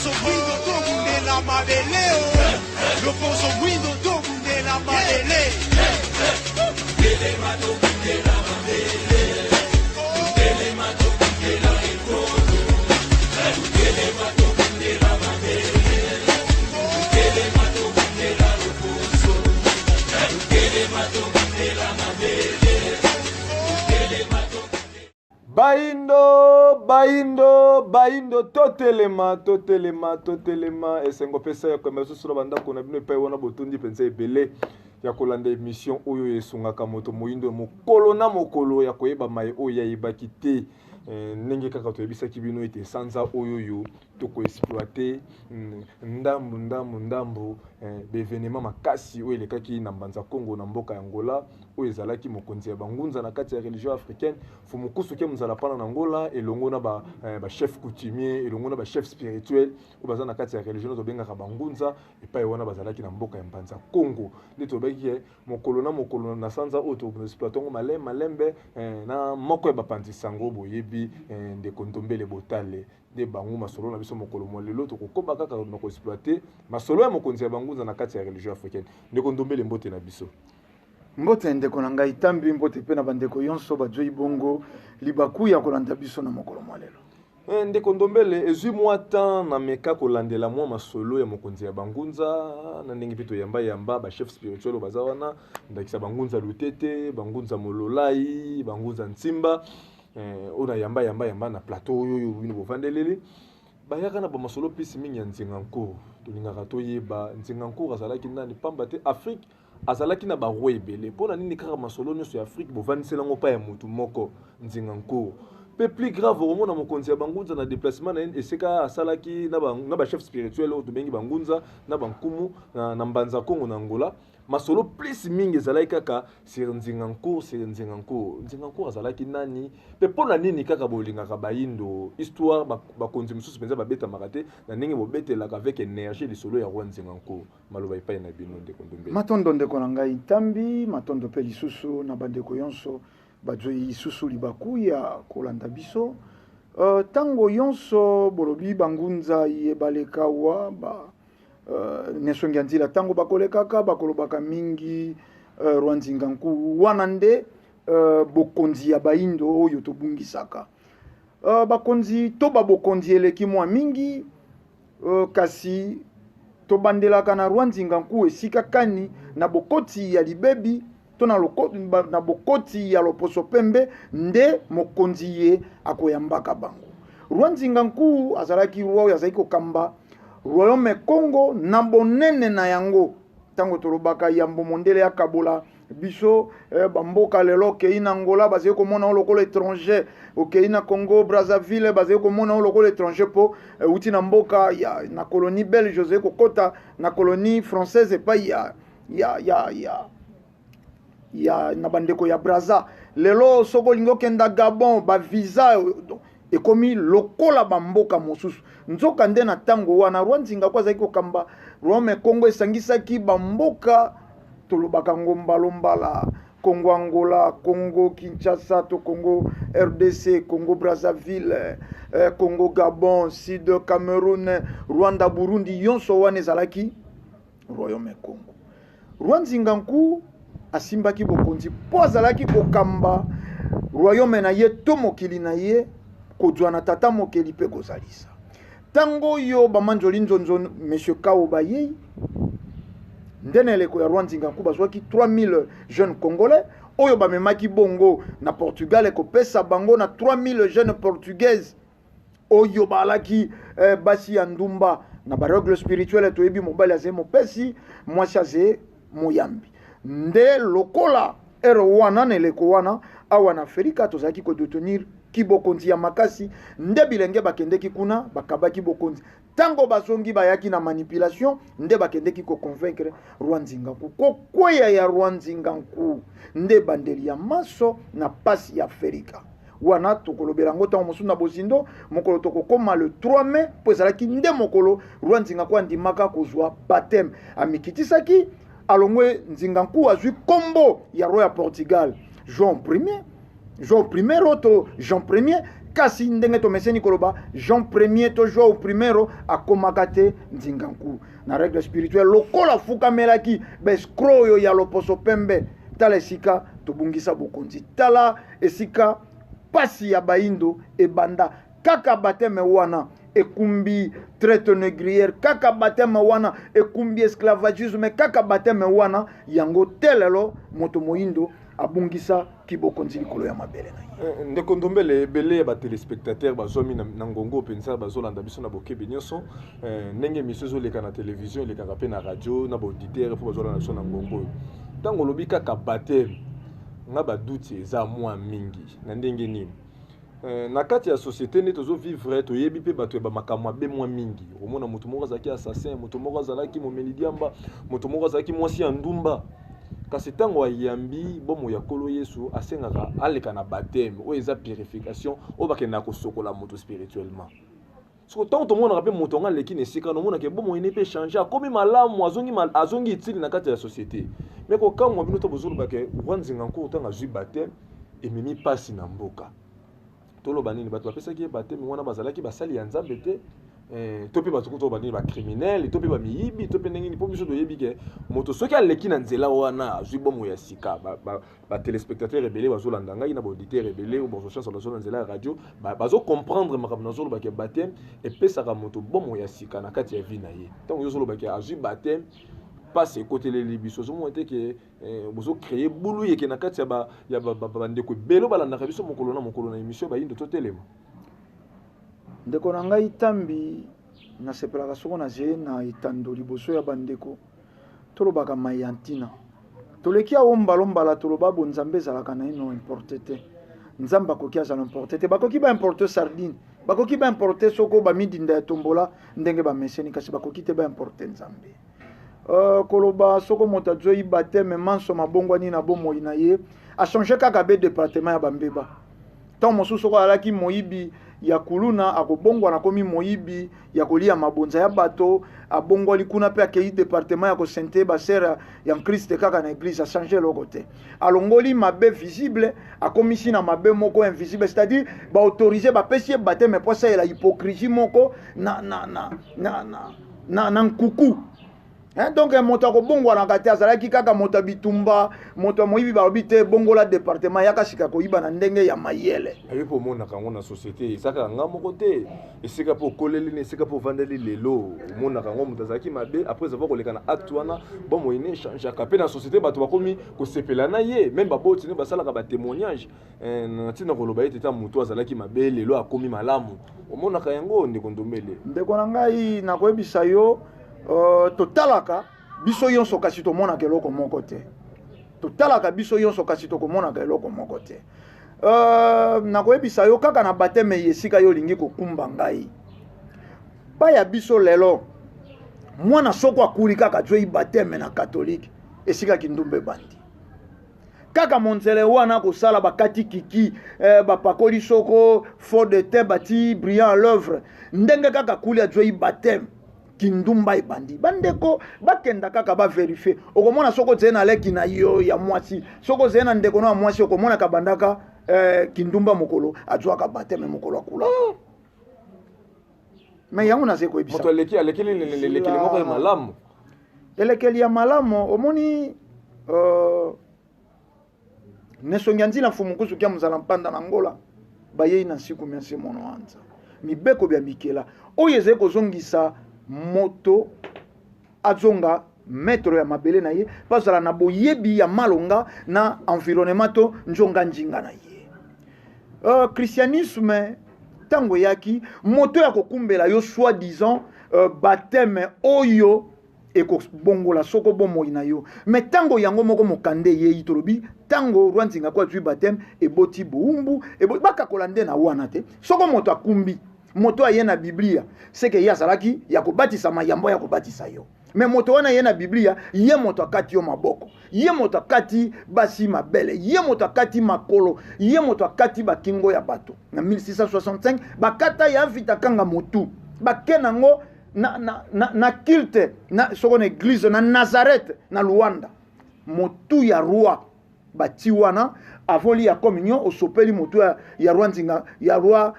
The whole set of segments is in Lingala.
Loposo Windo Tobune la Mabeleo. Loposo Windo Tobune la Mabele. Telema Tobune la Mabele. Telema Tobune la Ekono. Telema Tobune la Mabele. Telema Tobune la Loposo. Telema Tobune la Mabele. Baindo totelema esengo pesa ya kwa sura banda kona bino pe wana botundi penza ebele ya kolanda émission oyo esungaka moto moyindo mokolo na mokolo ya koyeba mai oyo ya ibaki te ndenge kaka toyebisaki bino ete sanza oyo yo toko exploiter ndambu bevenema makasi oyo elekaki na mbanza Congo na mboka ya Angola oyo ezalaki mokonzi ya bangunza na kati ya religion africaine fo mokusu ke muzala pana na Angola elongo na ba chef coutumier elongo na ba chef spirituel oyo baza na kati ya religion tobengaka bangunza epai wana bazalaki na mboka ya mbanza Congo nde tobaki mokolo na sanza oyo to exploitongo malembe na moko ya bapanzisango boyebi ndeko Ndombele Botale de bangu masolo na biso mokolo molelo to kokoba kaka na ko exploiter masolo ya mokonzi ya bangunza na kati ya religion africaine ndeko Ndombele mbote na biso mbote ndeko na ngai tambi mbote pe na bandeko yonso bajoi bongo libaku ya kolanda biso na mokolo molelo ndeko Ndombele ezui mwata na meka kolandela mwa masolo ya mokonzi ya bangunza na ndenge pito yamba ba chef spirituel baza wana ndakisa bangunza Lutete bangunza Mololai bangunza Ntimba ona yamba na plateau oyo bino bofandelele bayaka na ba masolo pisi mingi ya Nzinganko tolingaka toyeba Nzinganko azalaki nani pamba te Afrique azalaki na ba roi ebele pona nini kaka masolo nyonso ya Afrique bovandisela ngo pa ya mutu moko Nzinganko pe plus grave au na mokonzi ya bangunza na déplacement na eseka asalaki na ba chef spirituel o tubengi bangunza na bankumu na mbanza Congo na Angola masolo plus mingi ezalaki kaka sur Nzinganko azalaki nani pe pona nini kaka bolingaka bayindo histoire bakonzi mususu penza babeta makate na ndenge bobetelaka avec énergie lisolo ya roi Nzinganko maloba ipai na bino ndeko Ndombele matondo ndeko na ngai tambi matondo pe lisusu na bandeko yonso bajoi isusu libaku ya kolanda biso tango yonso bolobi bangunza yebaleka wa nesongi nzila tango bakolekaka bakolobaka mingi Rwanzinganku wana nde bokonzi ya baindo oyo tobungisaka bakonzi to babokonzi eleki mwa mingi kasi tobandelaka na Rwanzinganku esika kani na bokoti ya libebi to na bokoti ya loposo pembe nde mokonzi ye akoyambaka bango Rwanzinganku azalaki roi azalaki kokamba royaume Congo na bonene na yango tango tolobaka yambo mondele ya kabola biso bamboka lelo kei na Angola bazali komona lokolo étranger okei na Congo Brazzaville bazali komona lokolo étranger po uti na mboka ya na colonie belge José kokota na colonie française pa ya na bandeko ya Brazza lelo soko lingo kenda Gabon ba visa ekomi lokola bamboka mosusu nzoka nde na tango wana Rwanzinganku azali kokamba Rome Congo esangisaki bamboka tolobaka ngomba Congo Angola Congo Kinshasa to Congo RDC Congo Brazzaville Congo Gabon Sud Cameroun Rwanda Burundi yonso wana ezalaki Royaume Congo Rwanzinganku asimbaki bokonzi po azalaki kokamba royaume na ye to mokili na ye kozwa na tata mokeli pe kozalisa tango yo bamanjoli nzonzo monsieur Kaoba ye ndene eleko ya Rwanzinganku bazwaki 3000 jeunes congolais oyo bamemaki bongo na Portugal ekopesa bango na 3000 jeunes portugaises oyo balaki basi ya ndumba na baregle spirituelle toyebi mobali aze mopesi mwasi aze moyambi nde lokola wana na eleko wana awa na Afrika tozalaki kodetenir kibokonzi ya makasi nde bilenge bakendeki kuna bakabaki bokonzi tango bazongi bayaki na manipulation nde bakendeki ko convaincre Rwanzinganku kokweya ya Rwanzinganku nde bandeli ya maso na pasi ya Afrika wana tokolobela ngo tango mosu na bozindo mokolo tokokoma le 3 mai po ezalaki nde mokolo Rwanzinganku andimaka kozwa baptême amikitisaki alongwe Nzinganku azwi kombo ya roi ya Portugal Jean Ier roto Jean Ier makasi ndenge tomeseni koloba Jean premier to Joao primero akomaka te nzinga nkulu na règle spirituelle lokola fukamelaki beskro oyo ya loposo pembe tala esika tobungisa bokonzi tala esika pasi ya baindo ebanda kaka bateme wana ekumbi traite négrière kaka bateme wana ekumbi esclavagisme kaka bateme wana yango telelo moto moindo abungisa kibokonzi likolo ya mabele na ndeko ndombele ebele ya batelespectateur bazomi na ngongo mpenza bazolanda biso na bokebi nyonso ndenge émission ezoleka na télévision elekaka mpe na radio na baauditeur mpo bazolanda biso na ngongo oyo ntango olobi kaka bateme nga baduti eza mwa mingi na ndenge nini na kati ya société nde tozovivre toyebi mpe bato ya bamakambo abe mwa mingi omona moto moko azalaki assassin moto moko azalaki momeli diamba moto moko azalaki mwasi ya ndumba kasi ntango ayambi bomo ya kolo yesu asengaka aleka na bateme oyo eza purification oyo bakendaka kosokola moto spirituellement soko ntango tomonaka mpe moto anga aleki na esika nomonaka bomo ene mpe change akomi malamu azongi itili na kati ya société me kokamwa bino to bozolobake rwanzinga nkulu ntango azwi bateme ememi mpasi na mboka toloba nini bato bapesaki ye bateme wana bazalaki basali ya nzambe te to mpe bato kuto banini bacriminel to mpe bamiyibi to mpe ndenge nini mpo biso toyebi ke moto soki aleki na nzela wana azwi bomo ya sika batelespectateur ebele bazolanda ngai na baauditeur ebele o bazochance bazolanda nzela ya radio bazocomprendre makambo nazolobake bateme epesaka moto bomo ya sika na kati ya vie na ye ntango yozolobake azwi bateme passe ekoteleli biso ozomona te ke bozocreye bulu yeke na kati ya bandeko ebele balandaka biso mokolo na émission bayindo totelema ndeko na ngai tambi nasepelaka soko na je na etando liboso ya bandeko tolobaka mayantina toleki awo mbalombala toloba bo nzambe ezalaka na ino importe te nzambe akoki azala importe te bakoki baimporte sardine bakoki baimporte soko bamidinda ya tombola ndenge bameseni kasi bakoki te baimporte nzambe koloba soko moto azwi bateme manso mabongwani na bomoi na ye achange kaka be département ya bambeba ntango mosusu soko alaki moyibi ya kuluna akobongwana komi moyibi ya kolia mabonza ya bato abongwali kuna pe akei département ya kosente basera ya Christ kaka na église a changer loko te alongoli mabe visible akomisi na mabe moko invisible c'est-à-dire ba autoriser ba pesi bateme posa ya la hypocrisie moko na nkuku. Donc moto akobongwa na kati azalaki kaka moto bitumba moto moyibi balobite bongola département yaka sika koyiba na ndenge ya mayele ayepo mona kango na société isaka nga moko te esika po koleli ne esika po vandeli lelo mona kango moto azalaki mabe après avoir koleka na acte wana bon moyenne change kapé na société bato bakomi ko sepela na ye même baboti ne basala ka ba témoignage na tina koloba ete ta moto azalaki mabe lelo akomi malamu omona kango ndeko ndombele ndeko na ngai na koyebisa yo totalaka biso yonso kasi tomona keloko moko te totalaka biso yonso kasi tokomona keloko moko te na koyebisa yo kaka na bateme yesika yo lingi kokumba ngai pa ya biso lelo mwana soko akuli kaka joi bateme na katolike esika kindumbe bandi kaka monzele wana kosala bakati kiki bapakoli soko fort de te bati brillant à l'œuvre ndenge kaka kuli ajoi bateme kindumba ibandi bandeko bakenda kaka ba vérifier okomona soko zena leki na yo ya mwasi soko zena ndeko na mwasi okomona kabandaka kindumba mokolo ajwa ka bateme mokolo akula mais yango na zeko ebisa moto lekeli moko ya malamu elekeli ya malamu omoni nesonganzila mfumukusu kya muzala mpanda na ngola bayei na siku mianse mono anza mibeko bya mikela oyeze kozongisa moto azonga metro ya mabele na ye pasala na boyebi ya malonga na environnement to njonga njinga na ye christianisme tango yaki moto ya kokumbela yo soi-disant bateme oyo ekobongola soko bomoi na yo mais tango yango moko mokande ye itolobi tango rwanzinga kwa zwi bateme eboti buumbu bakakola nde na wana te soko moto akumbi moto aye na Biblia seke ya salaki ya kobatisa mayambo ya kobatisa yo mais moto wana ye na Biblia ye moto akati yo maboko ye moto akati basi mabele ye moto akati makolo ye moto akati bakingo ya bato na 1665 bakata ya vita kanga motu bakenango na kilte na soko na église na Nazareth na Luanda motu ya roi bati wana avoli ya communion osopeli moto ya roi nzinga ya roi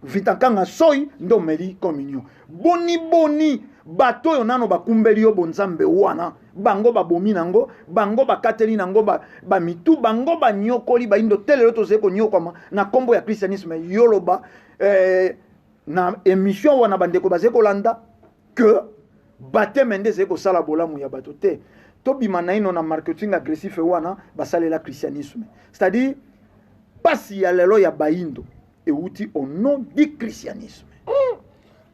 Vitankanga soy ndo meli communion boni bato yo nano bakumbeli yo bonzambe wana bango babomi nango bango bakateli nango ba mitu bango banyokoli baindo telelo tozeko konyokama na kombo ya christianisme yoloba na émission wana bandeko bazeko landa que bateme nde zeko sala bolamu ya bato te to bima na ino na marketing agressif wana basalela christianisme c'est-à-dire pasi ya lelo ya baindo euti au nom du christianisme.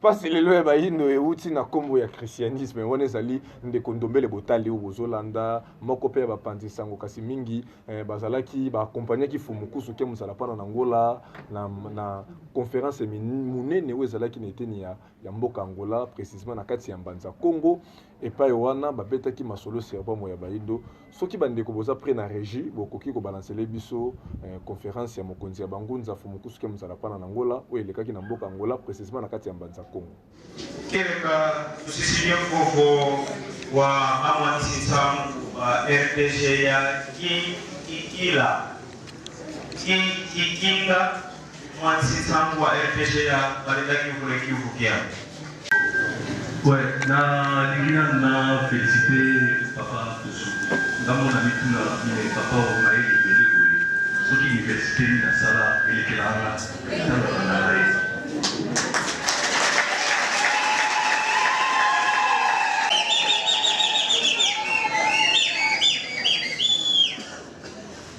Pasi lelo ya baindo euti na kombo ya christianisme wana ezali ndeko ndombele botali o bozolanda moko pe bapanzi sango kasi mingi bazalaki ba accompagner fumukusu ke musala pana na Angola na conférence munene o ezalaki na eteni ya mboka Angola précisément na kati ya Mbanza Congo et pa wana babetaki masolo serba mo ya baindo soki bandeko boza près na régie bokoki ko balancer biso conférence ya mokonzi ya bangunza fumukusu ke musala pana na Angola o elekaki na mboka Angola précisément na kati ya Mbanza Congo. Keleka tusisiye mfoko wa amwanisi samu wa RDG ya kikila kikinga mwanisi samu wa RDG ya balenda kivule kivukia. Ouais, na lingina na féliciter papa Tosu. Ndamo na mituna mine papa o maeli bele bole. Soki université ni na sala elekelanga tanga na rai.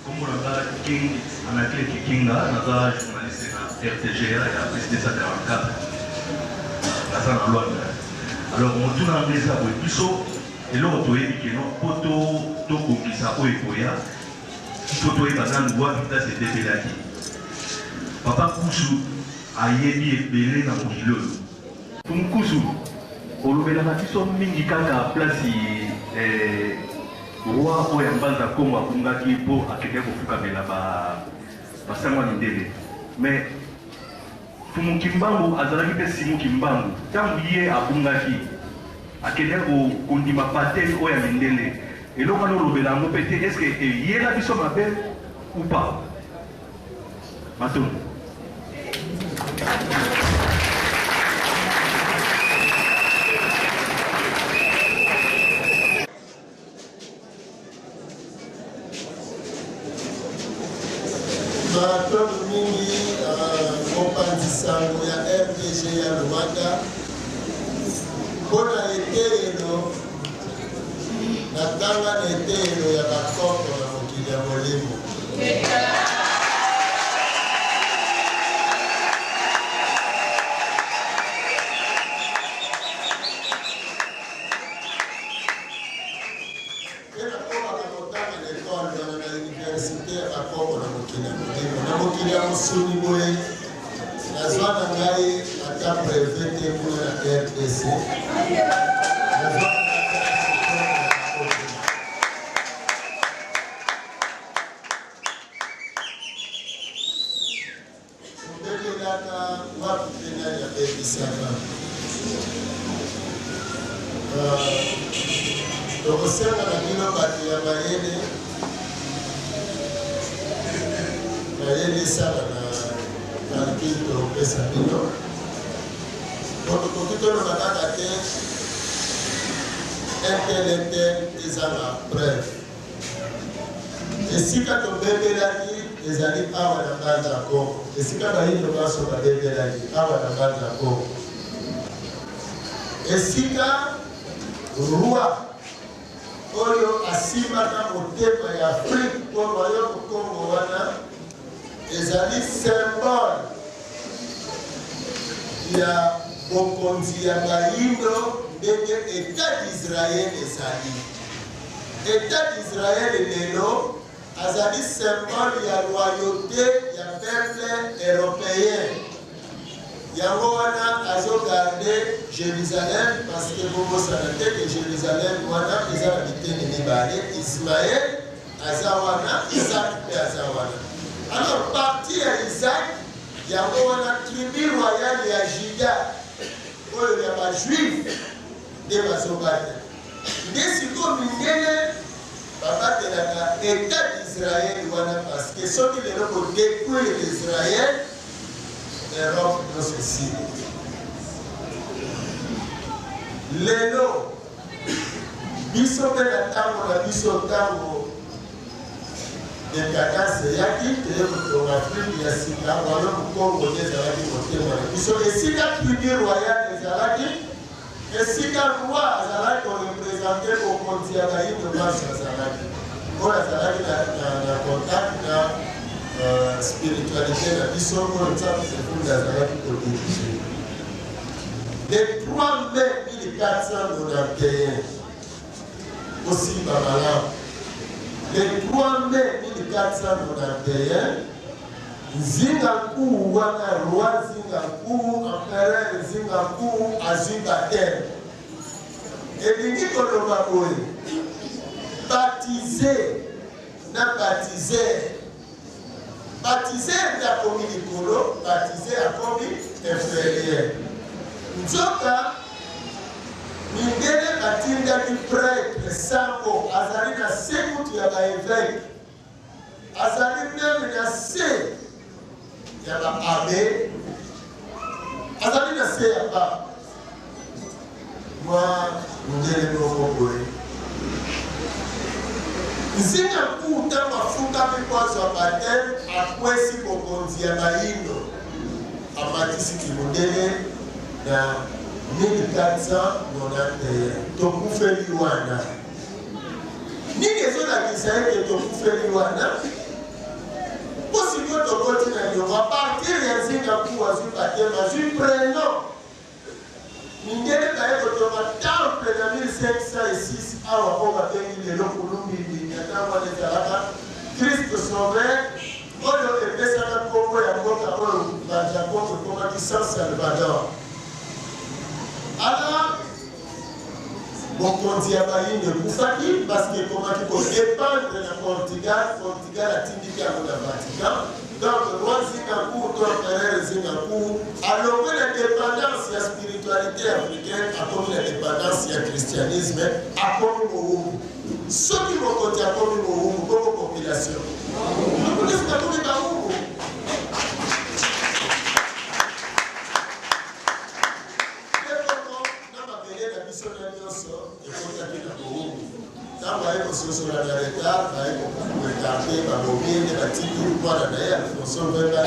Comme on a King, on a clé King là, on a journaliste na RTGA ya président 144. La salle Luanda. Alors on tourne en mesa boy biso et là on doit que non poto to kokisa o ekoya poto e bazan loi vita se débelaki papa kusu ayebi ebele na mokilolo tumkusu olobela na biso mingi kaka place roi oyo Mbanza Congo akungaki po akende kofukamela basangwa mindele mais Fumukimbangu azalaki pe Simukimbangu tangu ye abungaki akende kondima patel oya mindele eloko lobela yango pe te est-ce que yela biso mabe ou pas Maton Maton mingi mopanzi sango ya RDG ya Rwanda mpona eteyelo natanga na eteyelo ya bakoko na mokili ya molimo enakomaka kotanga na ekole wana na université ya bakoko na mokili ya molimo na mokili ya mosuni boye nazwa na ngai ata brevet te kuna na RDC mobelelaka wapi pena ya bebisaka tokosenga na bino bato ya mayele esala na calcul topesa bino tokoki toloba kaka te intel eza na preuve esika tobebelaki ezali awa na Mbanza Congo esika bayindo baso babebelaki awa na Mbanza Congo esika roi oyo asimaka motema ya Afrique po royaume Congo wana ezali symbole ya bokonzi ya bayindo ndenge État d'Israël ezali État d'Israël lelo azali symbole ya royauté ya peuple européen yango wana azogarde Jérusalem parce que bobosana te ke Jérusalem wana eza na biteni mibale Ismaël aza wana Isaac mpe aza wana. Alors parti ya Isaac yango wana tribu royale ya Juda oyo ya bajuif nde bazobata nde sikoyo mindele babatelaka État Israël parce que ceux qui ont détruit Israël, l'Europe dans ceci. Lelo, biso pe na tango na biso tango dekadase yaki te ko Afrique ya sika wala Congo ezalaki motema na biso esika tribu royale ezalaki esika roi azalaki représenter au konti ya bayindo basi azalaki oyo azalaki na contact na spiritualité na biso oyo nzambe sekunda azalaki kodirige de 3 mai 1491 aussi Babala. Le 3 mai 1491, Zingaku, wana roi Zingaku, empereur Zingaku, Azubatel. Et l'unique Kolomaboy, baptisé, n'a baptisé. Baptisé n'a commis Nikolo, baptisé a commis inférieur. Nzoka, Mindele batindaki prêtre Sambo azali na sekutu ya baevêque azali meme na se ya baabe azali na se ya ba mwa Mindele moko boye nzinga nkuu ntango afukami kozwa bateme akwesi bokonzi ya bayindo amatisi Kindele na 1491 tokufeli wana nini ezolakisa ete tokufeli wana po siko tokoti na nyongo apartir ya nzinga nkuu azwi batema azwi preno Mindele baye kotonga temple na 1506 awa po babengi lelo kulumbi ntango wana ezalaka Christ Sauveur oyo epesaka nkombo ya mboka oyo bajapon ekomaki San Salvador. Alors, bokonzi ya bayinde kufaki parce que komaki ko dépendre na Portugal a tindiki yango na Vatican. Donc roi Zingaku to empereur Zingaku alongwe na dépendance ya spiritualité africaine akomi na dépendance ya christianisme akomi mowumbu soki mokonzi akomi mowumbu koko population population akomi bawumbu. Quand on est sur la retard, on est gardé par le bien de la petite pour la d'ailleurs, on se veut là,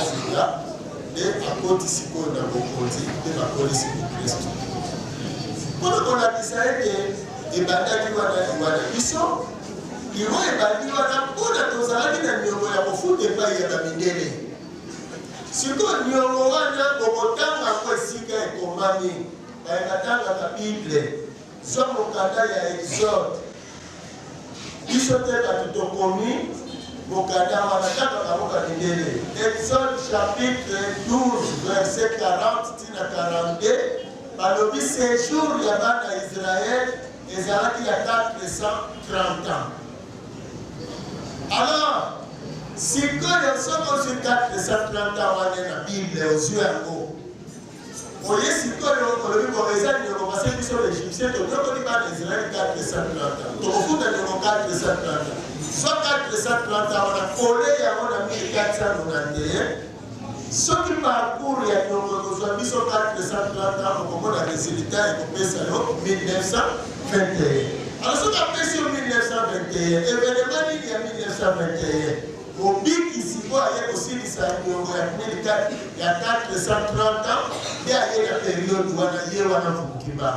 et à côté si on a beaucoup de la police de Christ. Pour qu'on a dit ça, et bataille qui va dans les missions, ils vont évaluer pour la Tozala qui n'a pas eu à foutre des pailles à la Mindele. Si on y a un autant à quoi si et commandé, à la Bible, soit mon canal à Exode. Bisote batutokomi bokada wanataka kaboka Mindele. Exode chapitre 12 verset 40 tina 42 balobi séjour ya bana Israël ezalaki ya 430 ans. Alors sikoyo soko sur 430 ans wana na Bible ozwi yango oye sikoyo kolobi boeza ni romase biso l'Égyptien to nyoko ni bana Israël 430 ans to kufuta ni 430 ans soit 430 ans wana kole ya wana 1491 soki parcours ya nyoko kozwa biso 430 ans okomona résultat ekopesa yo 1921. Alors soki apesi yo 1921 événement nini ya 1921 Obiki siko aye kosilisa nyongo ya 430 ans et aye la période wana ye wana fukima.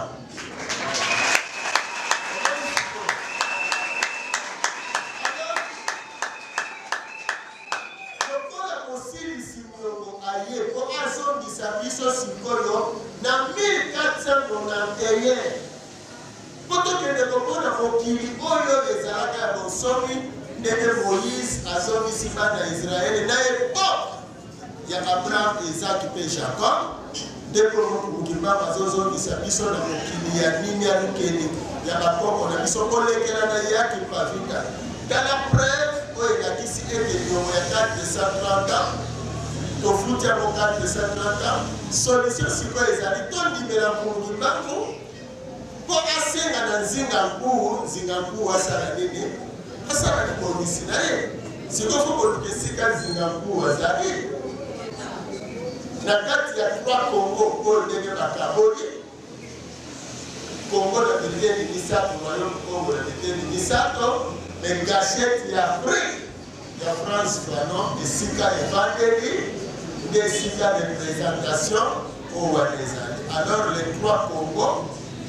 Lokola kosilisi nyongo aye po azongisa biso sikoyo na 1491 potokende komona mokili oyo ezalaka ya bonsomi ndenge Moïse azongisi bana Israël na époque ya Abraham, Isaac mpe Jacob ndeko mokima bazozongisa biso na mokili ya nini ya lukeni ya bakoko na biso kolekela na yaki pavita kala preuve oyo elakisi ete nyongo ya 430 ans tofuti yango 430 ans solution sikoyo ezali tondimela mokimango mpo asenga na nzinga nkuu asala nini asala lipolisi na ye sikoyo koluka esika zingambu azali na kati ya 3 Congo oyo ndenge bakaboli Congo na biteni misato royaume Congo na biteni misato mais gâchette ya Afrique ya France vraiment esika evangeli nde esika de présentation oyo wanezali alors les 3 Congo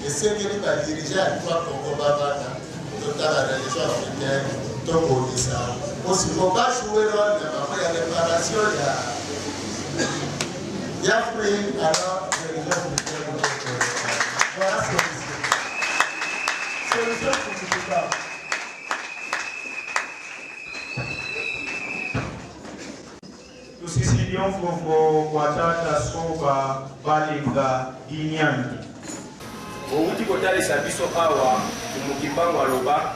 esengeli badirige ya 3 Congo babana totala religion africaine tokobisa osiko bajouer role na bango ya réparation ya Afrique alors religion africaine voilà solution pour tusisilion fofo watata soba balinga inyandi outi kotalisa biso awa mukimbango aloba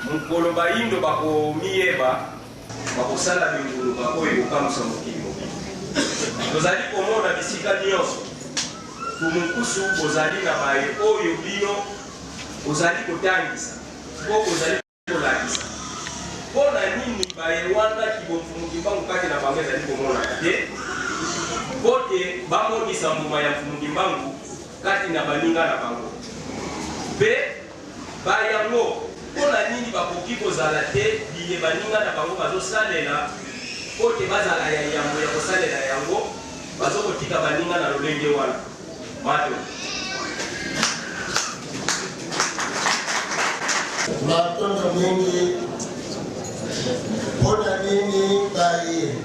mukolo bayindo bakomiyeba bakosala bingulu bakoyo kokamusa mokili mobili tozali komona bisika nyonso tumukusu bozali na baye oyo bino bozali kotangisa po bozali kolakisa mpona nini baye wana kibomfumukimbangu kati na bango ezali komonaka te po te bamonisa mbuma ya mfumukimbangu kati na baninga na bango mpe bayango mpona nini bakoki kozala te biye baninga na bango bazosalela po te bazala ya yambo ya kosalela yango bazokotika baninga na lolenge wana mato matondo mingi mpona nini baye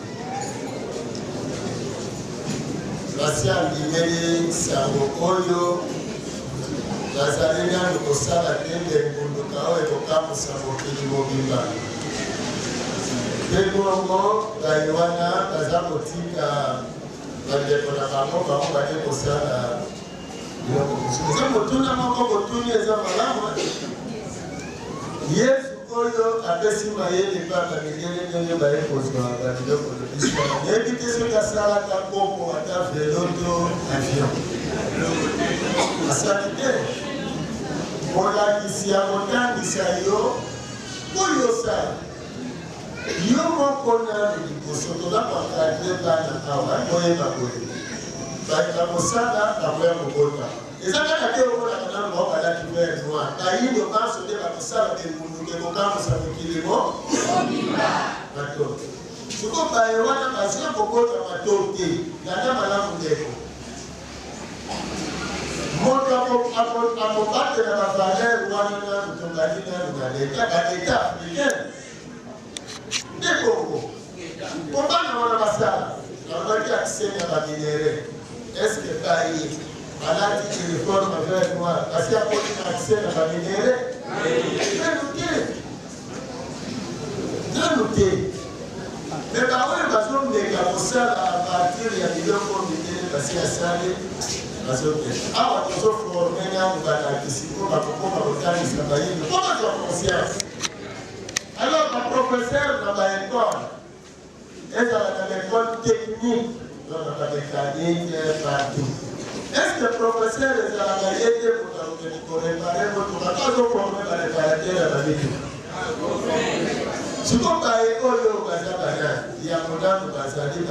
basi andimeli sango oyo bazali nano kosala tende mbunduka oyo ekokamusa mokili mobimba mpe bongo baye wana baza kotika bandeko na bango bango bade kosala biloko mosusu eza motuna moko botuni eza malamu yesu oyo apesi mayele pamba midele ndenge baye kozwa babiloko lobiso nayebi te soki asalaka kopo ata velo to avion asali te molakisi ya kotangisa yo oyo osala yo moko nano liboso toza bakadre bana awa boyeba boye bayeba kosala bakoya kobota eza kaka te okolaka nano bao balaki mer noir bayindo banso nde bakosala bembunduke kokamusa mokilimo bato siko baye wana bazia kobota bato te yanda malamu ndeko moto akobatela bavaler wana nano tongani nano na leta baleta africaine nde bongo kobana wana basala nabaki akiseni ya baminere eske baye alati uniforme avec noir parce qu'il y a pas accès à la minérale noté mais par contre parce qu'on est comme ça à partir il y a des gens qui ont parce qu'il y a ça parce que ah on se forme on va participer on va organiser ça comment tu as conscience alors le professeur dans l'école est dans l'école technique dans la mécanique partout. Est-ce que le professeur est à la maillette pour réparer votre bagage ou pour le réparateur à la vie? Si vous avez au Bazabana, il y a mon âme Bazali à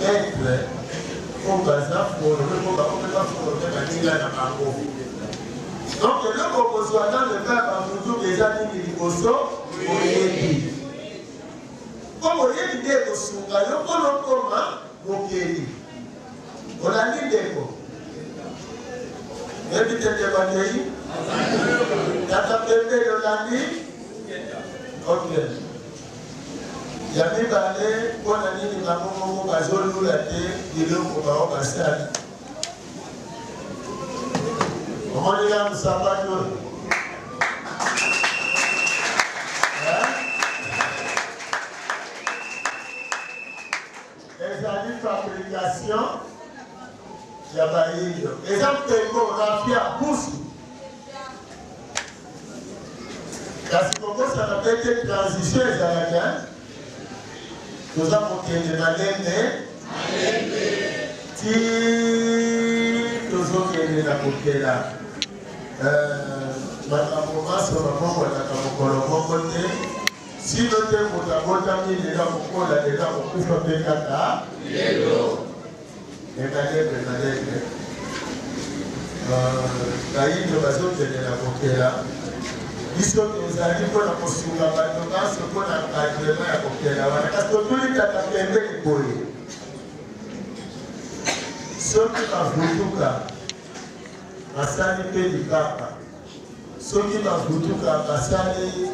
mettre au Bazar pour le donc, le proposant dans le cas de nous des années Miliboso, comme on est dit que Sunga, on a dit Every time you are going, that's a baby, you are okay. Yami bale, kona nini mamumu bazolu late, iloko bao basali. Omoni ya msabano. Les fabrication. Yabaïdo. Exemple Tengo, Rafia, Boussou. Parce que comment ça n'a pas été transition, les Arabiens, nous avons été de Malende, si nous avons été de la Bokela, Madame Moma, sur le moment où on a comme côté, sino te moto abotami lelo akokola lelo akokufa mpe kaka lelo ekalepe bayindo bazokendela kokela biso tozali mpona kosunga bato nyonso mpona kadrema ya kokela wana kasi totuli kaka pembeni boye soki bavutuka basali mpe likapa soki bavutuka basali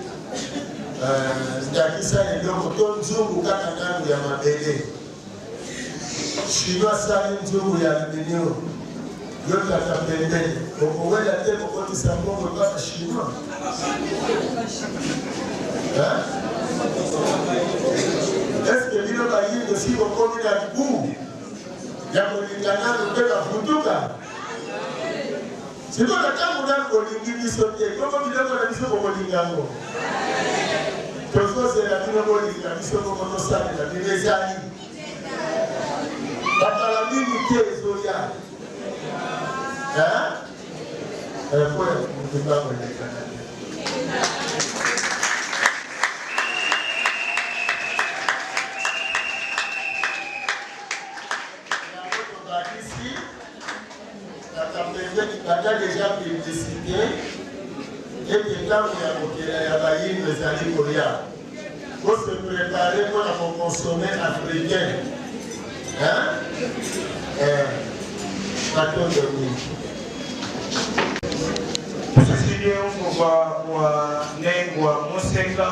ndakisa eloko to nzungu kaka nanu ya mabele chino asali nzungu ya aluminium yotaka pembeni okowela te kokotisa mbongo kaka chinois eske bino bayindo si bokomi na libu ya kolinga nanu mpe bavutuka sikoyo ntango nanu kolingi biso te koko biloko na biso bokolingango tozozela bino bolinga biso koko tosalela bino ezali bakala mingi te ezoya po ya motumbango elekana banda déjà publicité et que ntango ya kokela ya bayindo ezali koya faut se préparer mpona kokonsome africain matondo mingi Cecilie Ngoma wa Nengwa Mosenga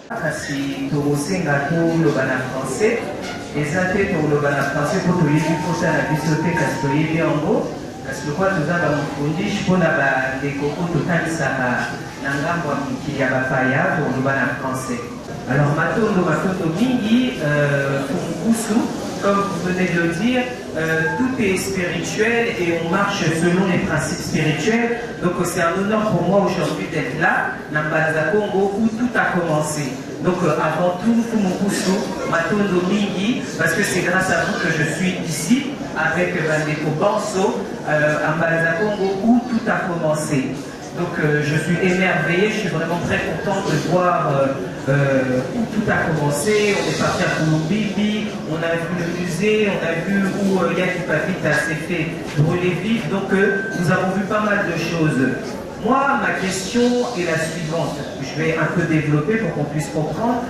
kasi tokosenga toloba na français eza te toloba na français mpo toyebi mposa na biso te kasi toyebi yango kasi lokola toza bamofundishi mpona bandeko po totanisaka na ngambo ya mikili ya bapaya toloba na français. Alors matondo mingi Fumukusu, comme vous venez de le dire, tout est spirituel et on marche selon les principes spirituels. Donc c'est un honneur pour moi aujourd'hui d'être là, Nambaza Congo, où tout a commencé. Donc avant tout, Fumukusu, Matondo Mingi, parce que c'est grâce à vous que je suis ici, avec Bandeko Banso, à Mbaza Congo, où tout a commencé. Donc je suis émerveillé, je suis vraiment très content de voir où tout a commencé. On est parti à Kouloubibi, on a vu le musée, on a vu où Yaki Papita s'est fait brûler vif. Donc nous avons vu pas mal de choses. Moi, ma question est la suivante. Je vais un peu développer pour qu'on puisse comprendre.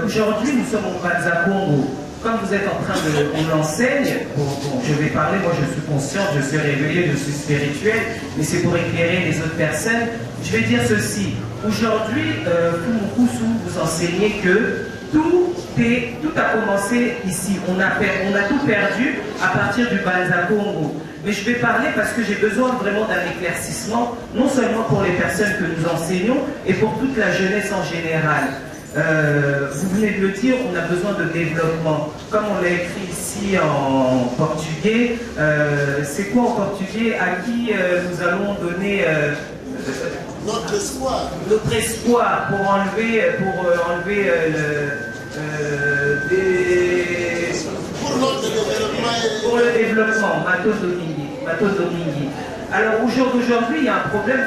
Aujourd'hui, nous sommes au Mbaza Congo. Comme vous êtes en train de on l'enseigne, je vais parler, moi je suis conscient, je suis réveillé, je suis spirituel, mais c'est pour éclairer les autres personnes. Je vais dire ceci. Aujourd'hui, Fumukusu, vous enseignez que tout a commencé ici. On a tout perdu à partir du Mbaza Congo. Mais je vais parler parce que j'ai besoin vraiment d'un éclaircissement, non seulement pour les personnes que nous enseignons, et pour toute la jeunesse en général. Vous venez de le dire, on a besoin de développement. Comme on l'a écrit ici en portugais, c'est quoi en portugais? À qui nous allons donner notre espoir. Notre espoir pour enlever pour notre développement. Pour le développement, Mato Domingi. Alors au jour d'aujourd'hui, il y a un problème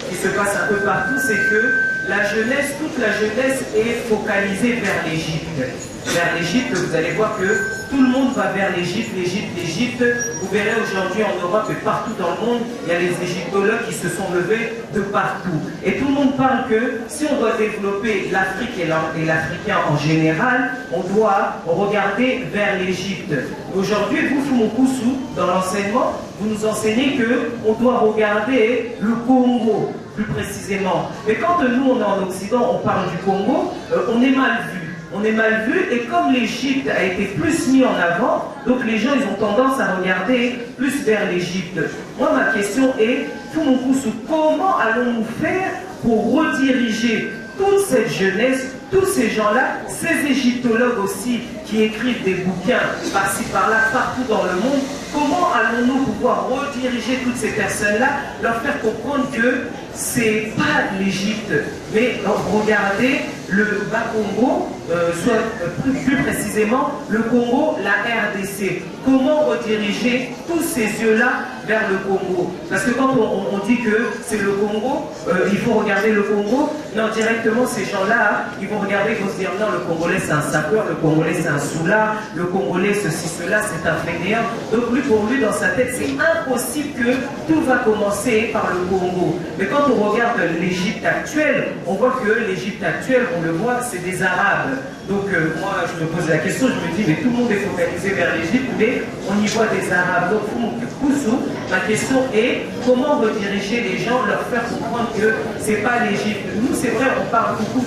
qui se passe un peu partout, c'est que la jeunesse, toute la jeunesse est focalisée vers l'Égypte. Vers l'Égypte, vous allez voir que tout le monde va vers l'Égypte, l'Égypte. Vous verrez aujourd'hui en Europe et partout dans le monde, il y a les égyptologues qui se sont levés de partout. Et tout le monde parle que si on doit développer l'Afrique et l'Africain en général, on doit regarder vers l'Égypte. Aujourd'hui, vous, Fumukusu, dans l'enseignement, vous nous enseignez qu'on doit regarder le Congo, plus précisément. Mais quand nous, on est en Occident, on parle du Congo, on est mal vu. On est mal vu, et comme l'Égypte a été plus mis en avant, donc les gens ils ont tendance à regarder plus vers l'Égypte. Moi ma question est, Fumukusu, comment allons-nous faire pour rediriger toute cette jeunesse, tous ces gens-là, ces égyptologues aussi qui écrivent des bouquins par-ci par-là, partout dans le monde, comment allons-nous pouvoir rediriger toutes ces personnes-là, leur faire comprendre que c'est pas l'Égypte, mais regardez le Bas-Congo, soit plus précisément le Congo, la RDC. Comment rediriger tous ces yeux-là vers le Congo. Parce que quand on dit que c'est le Congo, il faut regarder le Congo, non, directement ces gens-là, ils vont regarder, ils vont se dire non, le Congolais c'est un sapeur, le Congolais c'est un soulard, le Congolais ceci, cela, c'est un fainéant. Donc lui, pour lui, dans sa tête, c'est impossible que tout va commencer par le Congo. Mais quand on regarde l'Égypte actuelle, on voit que l'Égypte actuelle, on le voit, c'est des Arabes. Donc moi, je me pose la question, je me dis, mais tout le monde est focalisé vers l'Égypte, mais on y voit des Arabes. Donc, ma question est, comment rediriger les gens, leur faire comprendre que c'est pas l'Égypte. Nous, c'est vrai, on parle beaucoup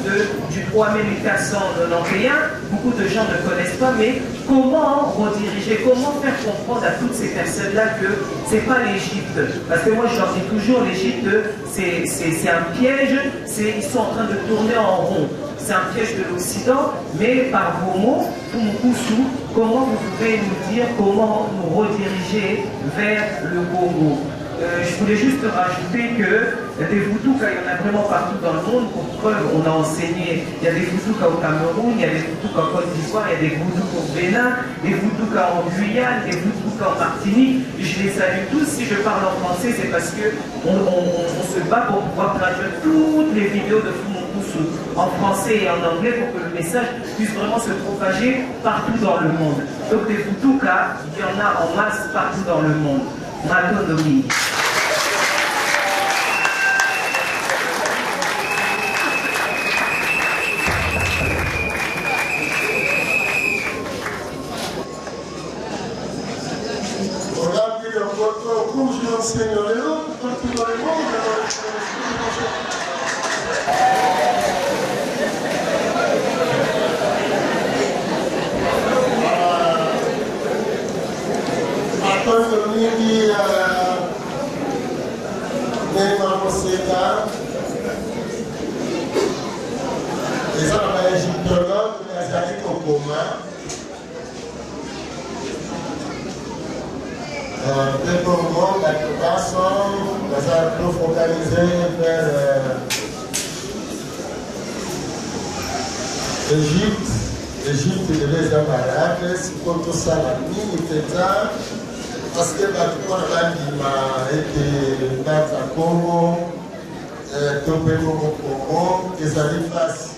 du 3491, beaucoup de gens ne connaissent pas, mais comment rediriger, comment faire comprendre à toutes ces personnes-là que c'est pas l'Égypte. Parce que moi, je leur dis toujours, l'Égypte, c'est un piège, ils sont en train de tourner en rond. C'est un piège de l'Occident, mais par vos mots, Fumukusu, comment vous pouvez nous dire comment nous rediriger vers le Congo? Je voulais juste rajouter que des Voutoukas, il y en a vraiment partout dans le monde. Pour preuve, on a enseigné, il y a des Voutoukas au Cameroun, il y a des Voutoukas en Côte d'Ivoire, il y a des Voutoukas au Bénin, des Voutoukas en Guyane, des Voutoukas en Martinique. Je les salue tous. Si je parle en français, c'est parce qu'on se bat pour pouvoir traduire toutes les vidéos de Fumukusu en français et en anglais pour que le message puisse vraiment se propager partout dans le monde. Donc des Voutoukas, il y en a en masse partout dans le monde. Matonomi. On a vu le photo rouge dans Seigneur Léon, partout dans le monde. Quando mingi Neymar Moseka, les hommes égyptologues, les amis au coma, le Congo, la Tobasso, les armes focalisés vers l'Égypte. L'Égypte et les Arabes, c'est comme tout ça, la mine, parce que bandima ete ndata Congo to mpe Congo ezali mpasi.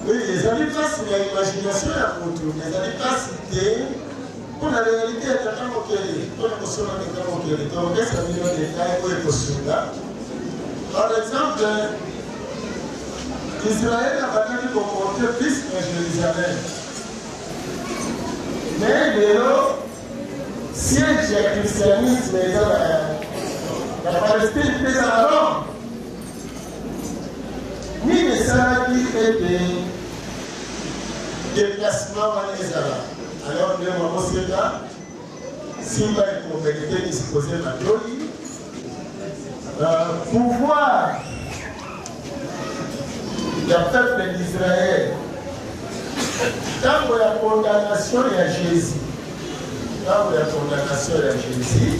Oui, ezali mpasi ya imagination ya mutu, ezali mpasi te mpona réalité ya tata mokili mpona kosala tata mokili tokesa bino detail oyo ekosunga. Par exemple, Israël abandaki komonte plus na Jérusalem, mais lelo siège du christianisme dans la Palestine, c'est à Rome. Ni les salariés et des déplacements à l'Ezara. Alors, nous avons dit que si nous avons vérité disposer de pouvoir du peuple d'Israël, tant que la condamnation est à Jésus. Dans la condamnation de Jésus,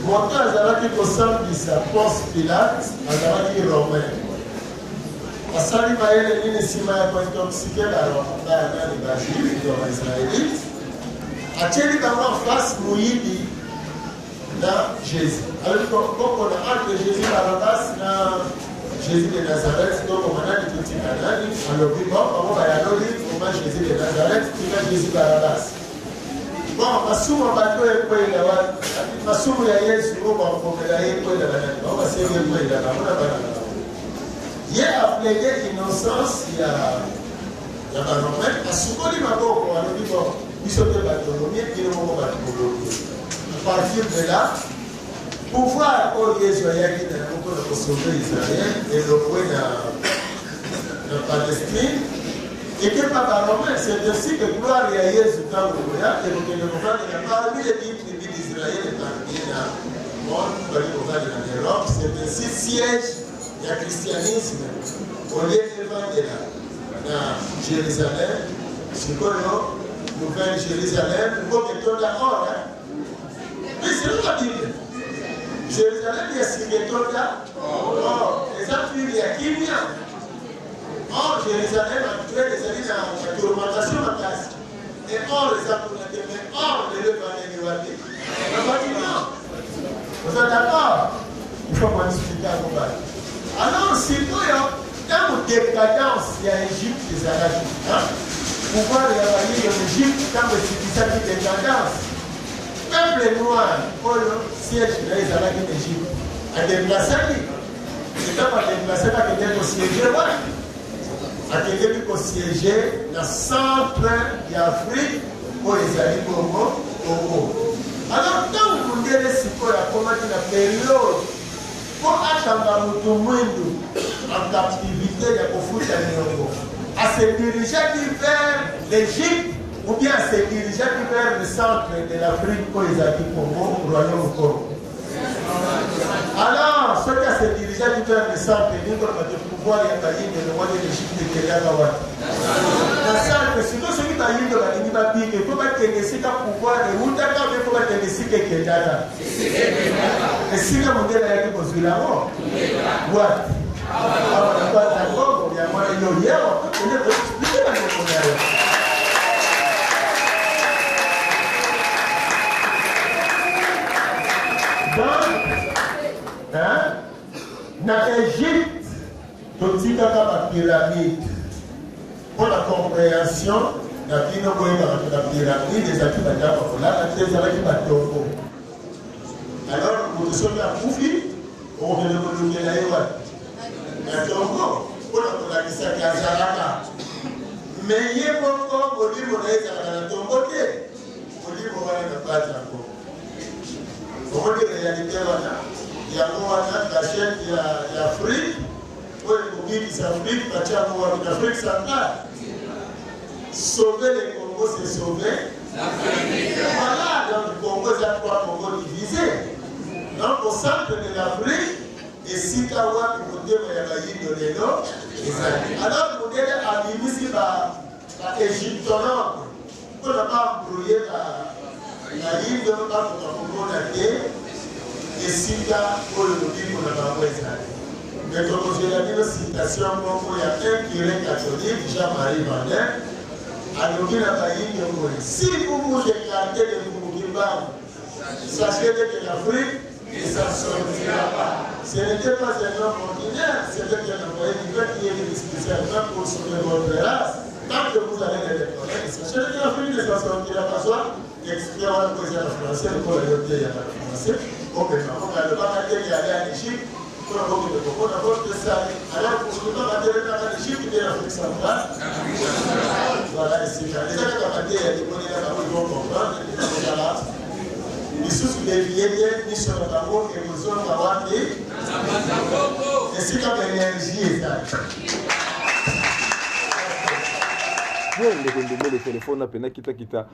mon temps azalaki kosambisa Ponce Pilate azalaki romain. Asali mayele nini nsima ya kointoxike banani bajuif to baisraélite, atieli bango en face moyibi na Jésus. Alors kokona entre Jésus Barabas na Jésus de Nazareth, donc on a dit tout kanani, alobi bon bango bayaloli koma Jésus de Nazareth tika Jésus Barabas. Bon, masumu bato ekwela wa masumu ya Yesu ngo bakomela ekwela banani ba basenge ekwela bamona banani ye a plaidé innocence ya baromain asukoli maboko alobi bon biso te batonomi bino moko batokolobi. À partir de là, pouvoir oyo Yesu ayaki na yango mpona kosauve Israël elongwe na Palestine était pas baromain, c'est ainsi que gloire à Jésus quand vous voyez, et vous devez parmi les tribus d'Israël et parmi le monde, en Europe, c'est ainsi siège du christianisme au lieu de vendre à Jérusalem, c'est quoi nous venons Jérusalem, nous mettons d'accord. Mais c'est la Bible. Jérusalem, il y a ce qui est là. Or, les affaires, il y a qui vient. Or, Jérusalem actuelle, les amis, la tourmentation à place. Et or, les apôtres, or, les levants, les Vous êtes d'accord? Il faut qu'on discute à vous. Alors, surtout, dans la décadence, il y a l'Égypte des Arabes. Pouvoir y avoir l'Égypte, quand vous utilisez la décadence, peuple noir, pour le siège de les Arabes d'Égypte, a déplacé. C'est pas déplacé, pas quelqu'un qui siégeait, a quelqu'un qui siégeait dans le centre d'Afrique, pour les Alliés Congo, Congo. Alors, quand vous voulez les comment la période, pour attendre le monde en captivité de Kofuta Nyongo, à se diriger vers l'Égypte ou bien à se diriger vers le centre de l'Afrique pour les Alliés Congo, au Royaume Congo. Alors, ceux qui se dirigeaient vers le centre, ils ont le pouvoir de le roi de l'Égypte de Kéliagawa. Le centre, sinon celui qui a eu de la ligne papier, il faut pas qu'il ait un pouvoir de Oudaka, mais il faut pas qu'il ait un Kéliagawa. Et si le modèle a été construit là-bas, what? Alors, on n'a pas d'accord, il y a moins de yoyo, on peut expliquer la question. Dans l'Égypte, tout la pyramide. Pour la compréhension, la pyramide des activités pour la tombe. Alors, vous sommes à Koufi, on veut le la tombe, pour la Kazaraka. Mais il y a beaucoup de livres dans la tombe, au livre de la page. Comment dire la réalité il y a la chaîne de l'Afrique, où les pays qui s'Afrique, l'Afrique centrale. Sauver le Congo, c'est sauver l'Afrique. Voilà, donc le Congo, il y a 3 Congos divisés. Donc au centre de l'Afrique, et si tu as un côté, il y a la de l'Élo. Alors, vous devez abîmer ici l'Égypte, pour ne pas embrouiller la ligne de Congo, et si tu as le livre de la voisine. Mais comme je l'ai dit, une citation, il y a un curé catholique, Jean-Marie Vandin, à si vous vous écartez de Moukimba, sachez que l'Afrique ne s'en sortira pas. Ce n'était pas un homme ordinaire, c'était un envoyé divin qui est spécialement pour sauver votre race. Tant que vous allez les reconnaître, sachez que l'Afrique ne s'en sortira pas. Soit expliquez-moi le président français, le président français. Ok, on a le bataille qui allait à l'Égypte, pour la boque de Coco, on a votre ça. Alors, pour le bataille qui allait à l'Égypte, qui était l'Afrique centrale. Voilà, et c'est ça. Les gens qui ont bataille, il y a des bonnes là, ils vont comprendre, ils vont là. Les sous les billets, ils sont dans la boque, et ils ont la boque. Et c'est comme l'énergie, ça. Le téléphone a peine kita.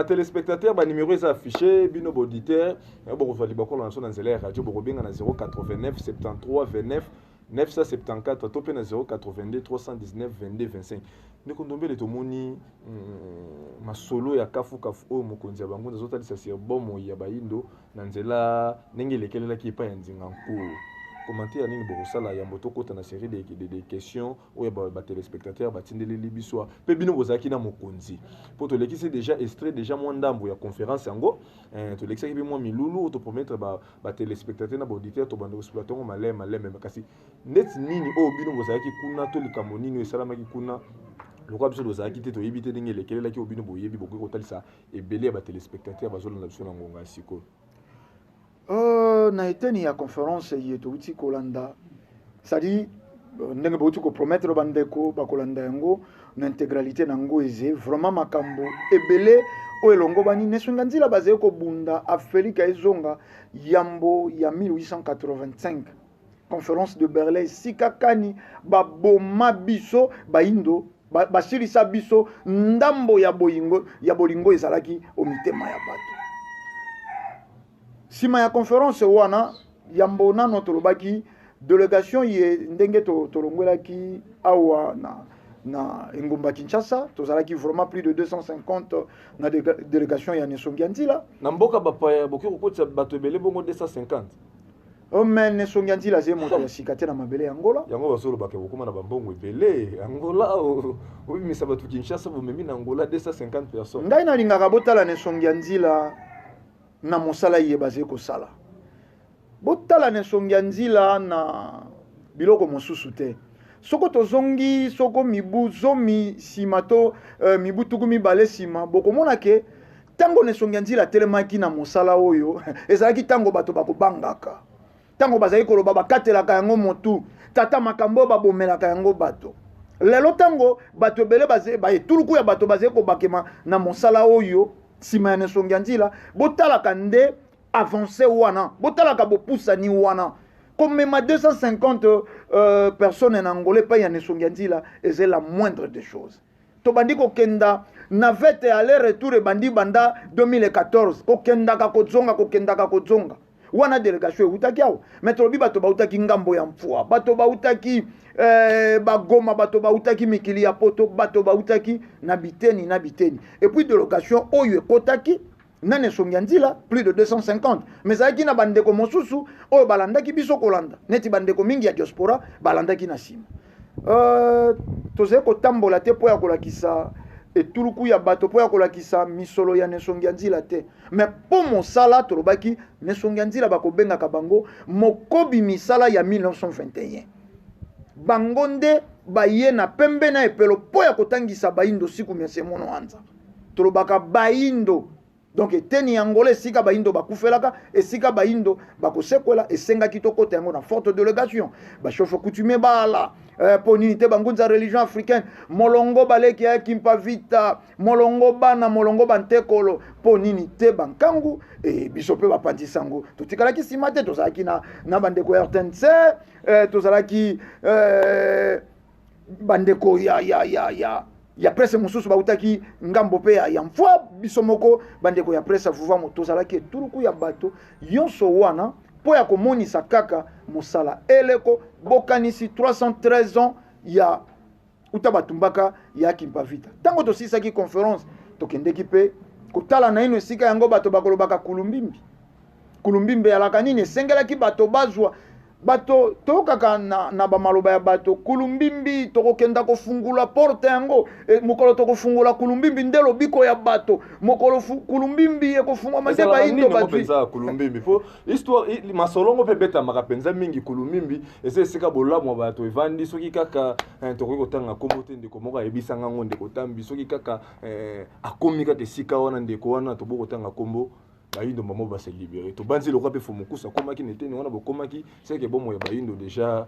Téléspectateur, numéro est affiché, bino auditeur. Bon, vous allez beaucoup lancer dans la radio, vous bien à 089 73 29 974, topé na 082 319 22 25. Nous contombé le tomoni ma solo ya kafu o mokonzi bango nzota lisa sir bomo ya baindo na nzela ndenge lekelela ki pa ya nzinga nku. Commenter nini bokosala ya moto kota na série de questions ou ya ba téléspectateurs batindeli libiswa pe bino bozaki na mokonzi pour to lekisi déjà extrait déjà mo ndambo ya conférence yango to lekisi bi mo milulu to promettre ba téléspectateurs na ba auditeurs to bando exploiter ngo malema kasi net nini o bino bozaki kuna to likambo nini esala ki kuna lokwa biso bozaki te to yebite ndenge lekelela ki obino boyebi bokoki kotalisa ebele ya ba téléspectateurs bazolanda biso na ngonga siko. Na eteni ya conférence yetu uti kolanda c'est-à-dire ndenge bauti ko promettre bandeko bakolanda yango na intégralité nango eze vraiment makambo ebele o elongo bani nesunga nzila bazé ko bunda Afrika ezonga yambo ya 1885 conférence de Berlin sikakani baboma biso baindo basilisa biso ndambo ya bolingo ezalaki o mitema ya bato. Sima ya conférence wana yambo nano tolobaki délégation ye ndenge tolongolaki awa na Ngumba Kinshasa tozalaki vraiment plus de 250 na délégation ya Nesongi Nzila na mboka bapaya boki kokotsa bato ebele bongo 250 mais Nesongi Nzila ze moto ya sikate na mabele ya Angola yango basolo bake bokoma na bambongo ebele Angola obimisa bato Kinshasa bomemi na Angola 250 personnes ngai na lingaka botala Nesongi Nzila na mosala ye basé ko sala botala na songi ya nzila na biloko mosusu te soko tozongi soko mibu zomi sima to mibu tuku mibale sima bokomona ke tango na songi ya nzila telemaki na mosala oyo ezalaki tango bato bakobangaka tango bazali koloba bakatelaka yango motu tata makambo babomelaka yango bato lelo tango bato ebele baetuluku ya bato bazali kobakema na mosala oyo sima ya nsongi ya nzila botalaka nde avancé wana botalaka bopusani wana komema 250 personnes en angolais pa ya nsongi ya nzila eze la moindre des choses tobandi kokenda navete aller-retour ebandi banda 2014 kokendaka kozonga wana délégation eutaki awo mais tolobi bato bautaki ngambo ya mfua bato bautaki bagoma bato bautaki mikili ya poto bato bautaki na biteni et puis délégation oyo ekotaki na nsongi ya nzila plus de 250 mais zalaki na bandeko mosusu oyo balandaki biso kolanda neti bandeko mingi ya diaspora balandaki na nsima tozali kotambola te mpo ya kolakisa etuluku ya bato mpo ya kolakisa misolo ya nsongi ya nzila te mais mpo mosala tolobaki nsongi ya nzila bakobengaka bango mokobi misala ya 1921 bango nde baye na pembe na epelo mpo ya kotangisa baindo siku mesemono anza tolobaka baindo donc eteni angolais esika baindo bakufelaka esika baindo bakosekwela esengaki tokota yango na forte délégation bachofe coutumier bala po nini te bangunza religion africaine molongo baleki ya kimpavita molongo bana molongo bantekolo po nini te bankangu biso mpe bapandisango totikalaki nsima te tozalaki na bandeko ya rtnc tozalaki bandeko ya presse mosusu bautaki ngambo pe ya mfwa biso moko bandeko ya presse vuvamo tozalaki etuluku ya bato yonso wana po ya komonisa kaka mosala eleko bokanisi 313 ans ya uta batumbaka ya kimpavita tango tosisaki conférence tokendeki pe kotala na ino esika yango bato bakolobaka kulumbimbi alaka nini esengelaki bato bazwa bato tokaka na bamaloba ya bato kulumbimbi tokokenda kofungula porte yango mokolo tokofungula kulumbimbi nde lobiko ya bato mokolo kulumbimbi ekofungwa mate baindo bapenza kulumbimbi po histoire masolongo pe beta makapenza mingi kulumbimbi ese esika bolamu bato evandi soki kaka tokoki kotanga kombo te ndeko moko ayebisanga ngo ndeko tambi soki kaka akomi kaka esika wana ndeko wana toboko kotanga kombo baindo mamo va se libérer to banzi lokwa pe fomukusa komaki neteni wana bokomaki c'est que bomo ya baindo déjà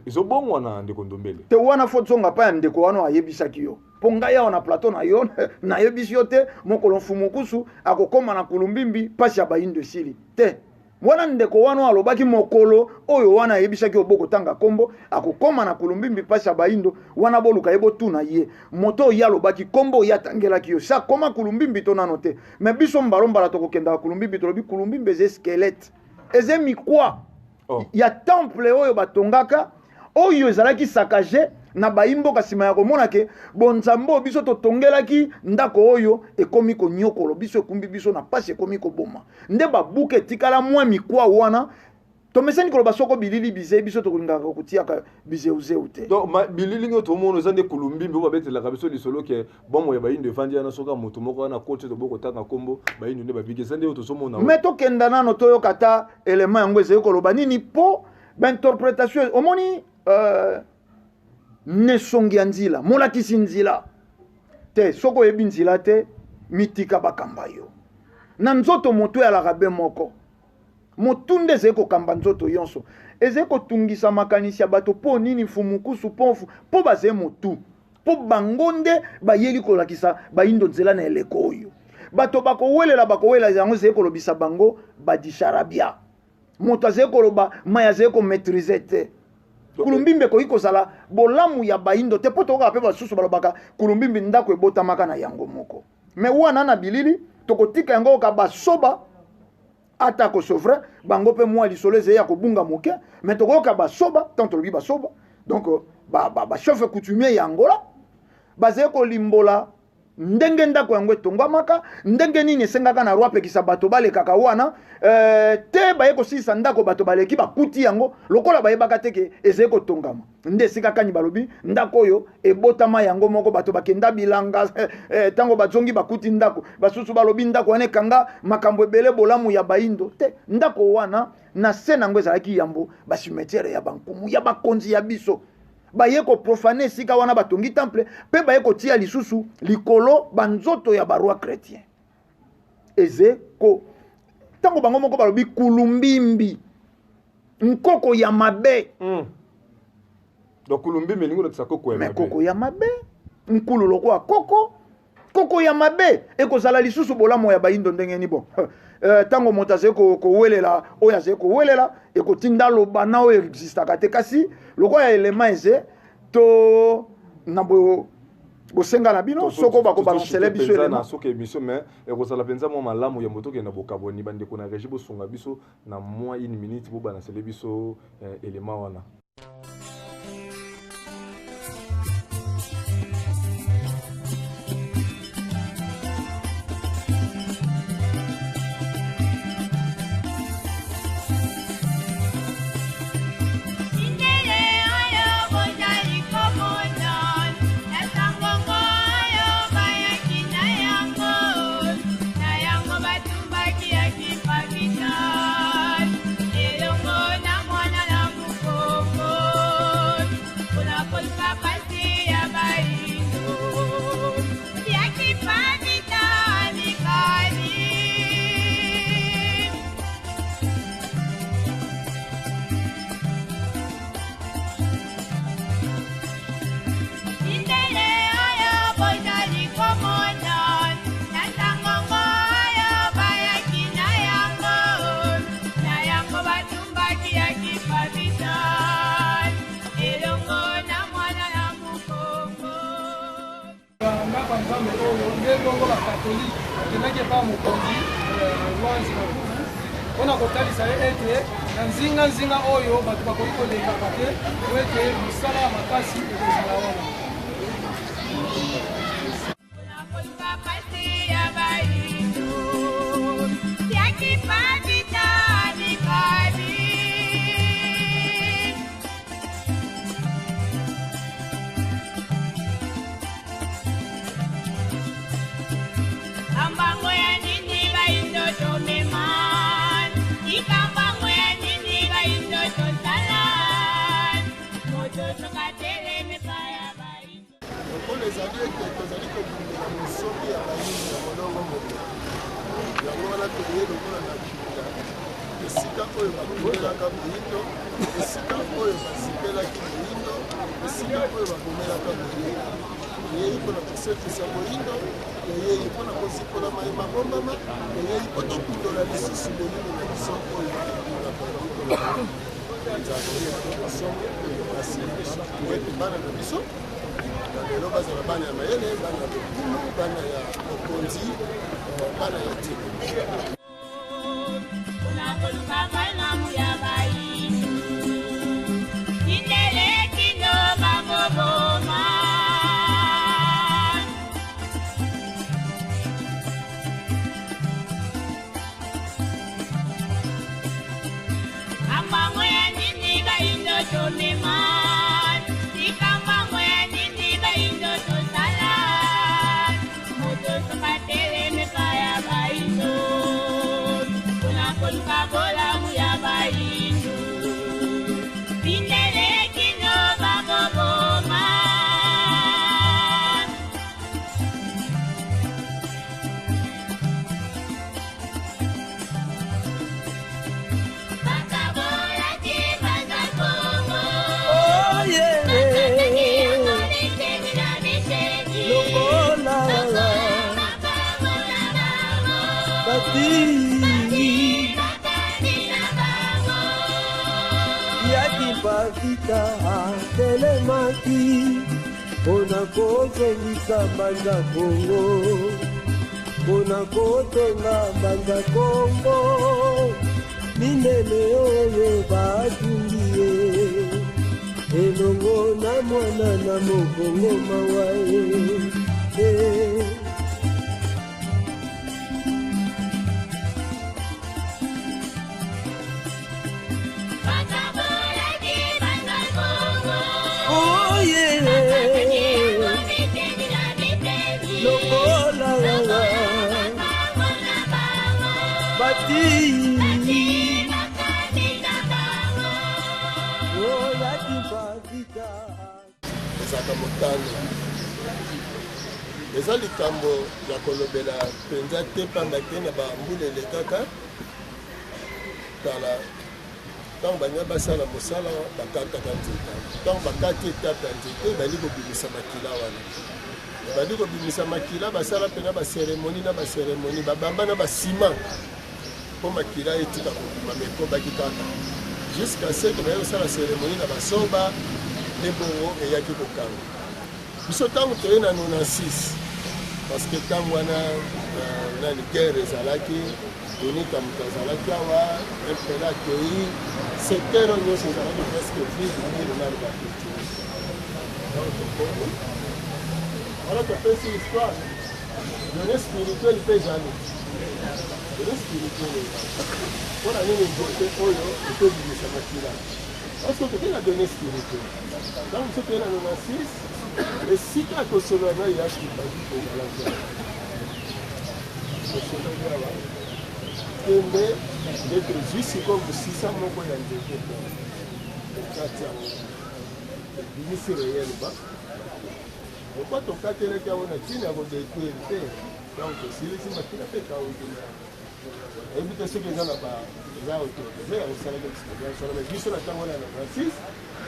izo bongo na ndeko ndombele te wana fotsonga pa ya ndeko wana ayebisaki yo ponga ya wana plateau na yo na yebisi yo te mokolo fumukusu akokoma na kulumbimbi pasi ya baindo sili te wana ndeko wana alobaki mokolo oyo wana ayebisaki oboko tanga kombo akokoma na kulumbimbi pasi ya baindo wana boluka yebo tuna ye moto ya alobaki kombo ya tangelaki yo sa koma kulumbimbi to nano te mais biso mbalombala tokokenda kulumbimbi tolobi kulumbimbi eze squelette eze mikwa ya temple oyo batongaka oyo ezalaki saccagé na baimboka sima ya komona ke bonzambo biso totongelaki ndako oyo ekomi konyokolo biso ekumbi biso na pasi ekomi koboma nde babuka etikala mwa mikwa wana tomeseni koloba soko bilili bize biso tokolingaka kotiaka bizeuzeu te donc bilili ngo tomono eza nde kulumbimbi oyo babetelaka biso lisolo ke bomo ya baindo evandi yana soka moto moko wana kote toboko tanga kombo baindo nde babiki eza nde oyo tozomona me tokenda nano toyoka ta elema yango ezali koloba nini mpo bainterprétation omoni nsongi ya nzila molakisi nzila te soko oyebi nzila te mitika bakamba yo na nzoto moto eyalaka be moko motu nde ezali kokamba nzoto yonso ezali kotungisa makanisi ya bato mpo nini fumukusu mpo bazali motu mpo bango nde bayeli kolakisa baindo nzela na eleko oyo bato bakowelela yango ezali kolobisa bango badisharabia moto azali koloba mai azali komaîtrise te kulumbimbi ekoki kozala bolamu ya baindo te mpo tokoka mpe basusu balobaka kulumbimbi ndako ebotamaka na yango moko me wana na bilili tokotika yango oka basoba ata kosovre bango mpe mwa lisolo ezali ya kobunga moke me tokoyoka basoba tant tolobi basoba donc bachefe coutumier ya angola bazali kolimbola ndenge ndako yango etongwamaka ndenge nini esengaka na roi apekisa bato balekaka wana te baye kosilisa ndako bato baleki bakuti yango lokola bayebaka teke ezali kotongama nde esika kani balobi ndako oyo ebotama yango moko bato bakenda bilanga tango bazongi bakuti ndako basusu balobi ndako wana ekanga makambo ebele bolamu ya baindo te ndako wana na se nango ezalaki yambo basimetiere ya bankumu ya bakonzi ya biso baye ko profane sika wana batongi temple pe baye ko tia lisusu likolo banzoto ya baroi chrétien eze ko tango bango moko balobi kulumbimbi nkoko ya mabe donc kulumbimbi lingo na koko ya mabe koko ya mabe nkulu loko koko ya mabe ekozala lisusu bolamo ya baindo ndenge ni bon tango moto azali kowelela oyo azali kowelela ekotinda loba na oyo existaka te kasi lokola elema eze to na bosenga na bino soko bakobalancele biso elema soki émission mais ekozala mpenza mwa malamu ya moto okenda bokaboni bandeko na régie bosunga biso na mwa 1 minute bobalancele biso elema wana. On a kotalisa ete na nzinga oyo bato bakoki kolekaka te po ete mosala makasi ekozala wana. Esika oyo bakomelaka moyindo, esika oyo basipelaki moyindo, esika oyo bakomelaka moyindo. Eyei mpona kosetisa moyindo, eyei mpona kozikola mayema bombama, eyei mpo tokundola lisusu moyindo na biso oyo bakokaka nzambe basomo ete bana na biso lelo bazala bana ya mayele, bana ya lokumu, bana ya bokonzi, bana ya tiko. Telemaki Bona koto misabanda Kongo Bona koto na banda Kongo Minene oyo batungie Elongo na mwana na mokongo mawae bati oyaki bavita ezalaka motano eza likambo ya kolobela mpenza te pamba te na bambulele kaka kala ntango balinga basala mosala bakataka nzeta ntango bakati etape ya nzete bali kobimisa makila wana bali kobimisa makila basala mpena baseremoni na baseremoni babamba na basima mpo makila etika kobima mekobaki kaka jusqu'à ce que baye kosala seremoni na basoba nde bongo eyaki kokanga biso ntango toye na 96 parce que ntango wana nani guerre ezalaki tonika moto azalaki awa mpela akei secteur nyonso ezalaki presque vide ndenge nani bakulture wana topesi histoire donné spirituel mpe ezali donné spirituel mpona nini nzote oyo etobimisa makila parce que toke na donné spirituel ntango biso toye na 96 esika ya kosolola na yaki baki kozalaki kosolola awa tembe ndete zwi sikoyo bosisa moko ya nzete okati yango ebimisi reyele ba okwa tokatelaki yango na ntina ya kodetruire te donc tosilisi makila mpe kaodina eyebi te soki eza na eza autorise ya kosalaki expérience wana mai biso na ntango wana na 26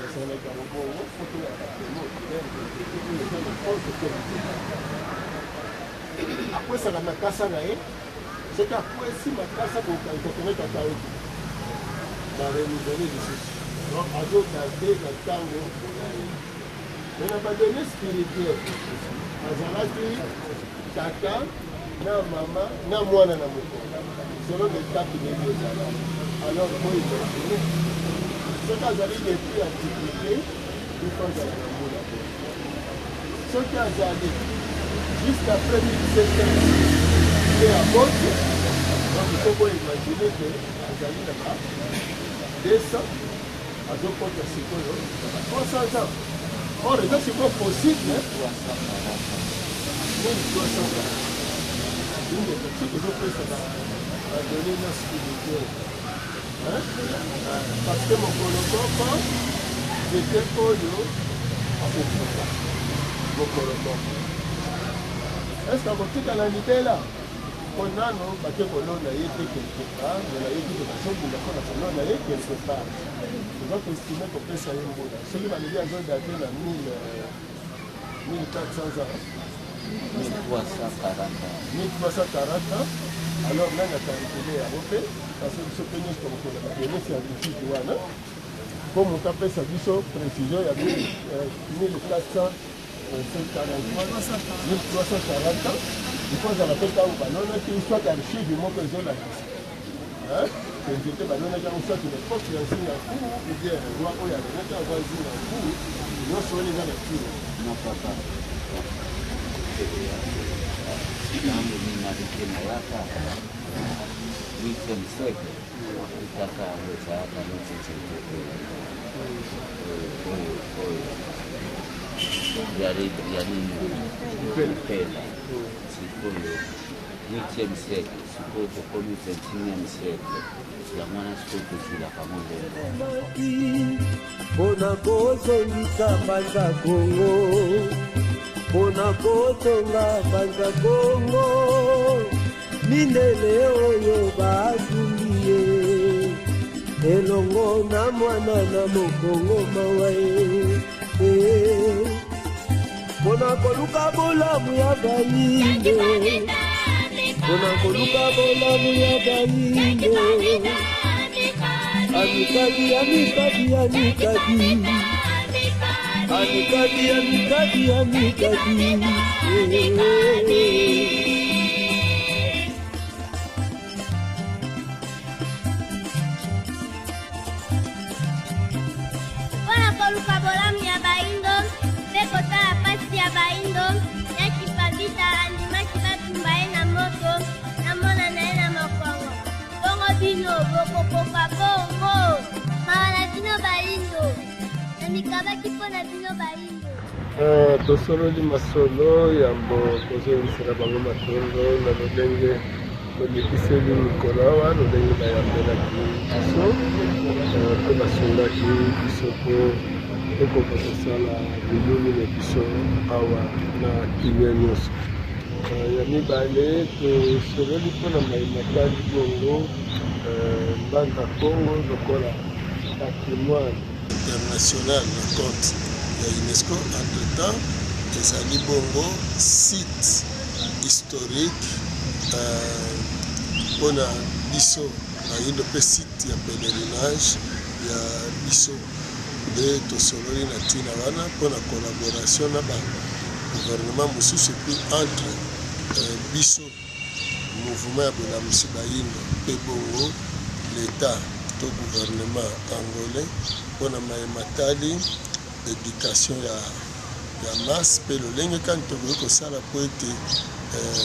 esalaki yango bongo foto ya batemo akwesaka makasa na ye soki akwesi makasa kokanikakonekaka ete barenivele lisusu donc azogarde na ntango me na badonne spirituel azalaki tata na mama na mwana na mokolo selon l'étape ndenge ezala alors boy imagine soki azali depuis antiquité ifo azala na mbula te soki azali jusqu'après 1700 te abote donc ifo boy imagine te azali na ba 200 azokota sikoyo 300 ans or eza sikoyo possible 1300 soki ezopesaka badonne na spirituel parce que mokolo moko nzete oyo akokufa mokolo moko estce akotikala libela mpo nano bake kolona ye te quelque part me nayebi te bazobunda mpona kolona ye quelque part eza koestime kopesa ye mbula soki balobi azodate na 1400 ans 1340 ans alors nani akalkule yango mpe parce que biso mpe nyonso tokokola badonne scientifique wana mpo moto apesa biso précision ya 1340 ans ifo azala mpe ntango balonaki soit archive moko ezolakisa nzete balonaki yango soit lepoke ya nzinga ku ou bien roi oyo alonaki aza nzinga ku nyonso wana eza na tiro Tangu ninalikenalaka wike mseke itaka wezaka yalinipela sikoyo wike mseke sikoyo tokomi 21e siècle ya mwana sikoyo tozilaka molongo mpona kozongisa mbanza Kongo mpona kotonga mbanza Kongo mindele oyo bazumbi ye elongo na mwana na mokongo mawa ye mpona koluka bolamu ya bayindo mpona koluka bolamu ya bayindo amikadi amikadi amikadi amikadi amikadi amikadi mpona koluka bolamu ya baindo mpe kotala pasi ya baindo yaki pavita andimaki batumba ye na moto namona na ye na mokongo bongo bino bokokoka bongo mawa na bino baindo namikabaki mpo na bino baindo tosololi masolo yambo kozoyemisela bango matondo na lolenge bamekiseli mikolo awa ndenge bayambelaki biso mpe basungaki biso mpo ekoma kosala bilulu na biso awa na kimia nyonso ya mibale tosololi mpona mayimatali bongo mbanza Congo lokola patrimoine international na compte ya UNESCO. Entre temps ezali bongo site historique mpona biso nayindo mpe site ya pèlerinage ya biso nde tosololi na ntina wana mpona collaboration na bagouvernement mosusu epuis entre biso mouvement ya bolamusi bayindo mpe bongo l'état to gouvernement angolais mpona mayematali éducation ya masse mpe lolenge kani tokoki kosala mpo ete